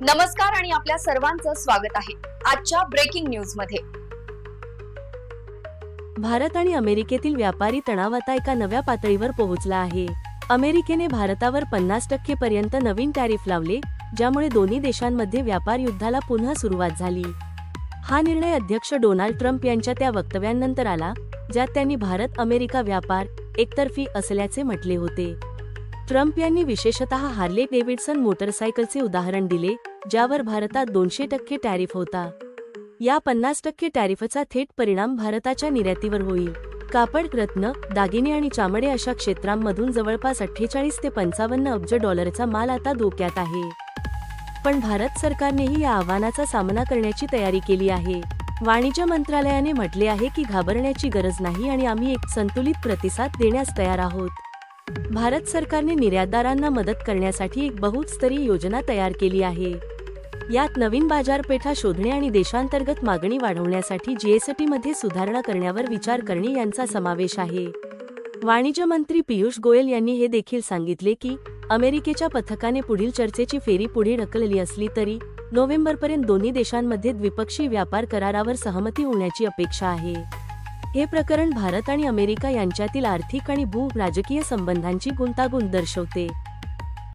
नमस्कार आणि आपल्या सर्वांचं स्वागत आहे आजच्या ब्रेकिंग न्यूज मध्ये। भारत आणि अमेरिकेतील व्यापारी तणाव आता एका नव्या पातळीवर पोहोचला आहे। अमेरिकेने भारतावर 50% पर्यंत नवीन टॅरिफ लावले, ज्यामुळे दोन्ही देशांमध्ये व्यापार युद्धाला पुन्हा सुरुवात झाली। हा निर्णय अध्यक्ष डोनाल्ड ट्रम्प यांच्या त्या वक्तव्यानंतर आला, ज्यात त्यांनी भारत अमेरिका व्यापार एकतर्फी असल्याचे म्हटले होते। ट्रम्प यांनी विशेषतः हार्ले डेव्हिडसन मोटरसायकलचे उदाहरण दिले, ज्यावर भारतात 200% टॅरिफ होता। या 50% टॅरिफचा थेट परिणाम भारताच्या निर्यातीवर होईल। कापड, रत्न, दागिने आणि चामडे अशा क्षेत्रांमधून जवळपास 48 ते 55 अब्ज डॉलरचा माल आता धोक्यात आहे। पण भारत सरकारनेही या आव्हानाचा सामना करण्याची तयारी केली आहे। वाणिज्य मंत्रालयाने म्हटले आहे की घाबरण्याची गरज नाही आणि आम्ही एक संतुलित प्रतिसाद देण्यास तयार आहोत। भारत सरकारने निर्यातदारांना मदत करण्यासाठी एक बहुस्तरीय योजना तयार केली आहे। यात नवीन बाजारपेठा शोधणे आणि देशांतर्गत मागणी वाढवण्यासाठी जीएसटीमध्ये सुधारणा करण्यावर विचार करणे यांचा समावेश आहे। वाणिज्य मंत्री पीयूष गोयल यांनी हे देखील सांगितले की अमेरिकेच्या पथकाने पुढील चर्चेची फेरी पुढे ढकलली असली तरी नोव्हेंबरपर्यंत दोन्ही देशांमध्ये द्विपक्षीय व्यापार करारावर सहमती होण्याची अपेक्षा आहे। हे प्रकरण भारत आणि अमेरिका यांच्यातील आर्थिक आणि भू-राजकीय संबंधांची गुंतागुंत दर्शवते।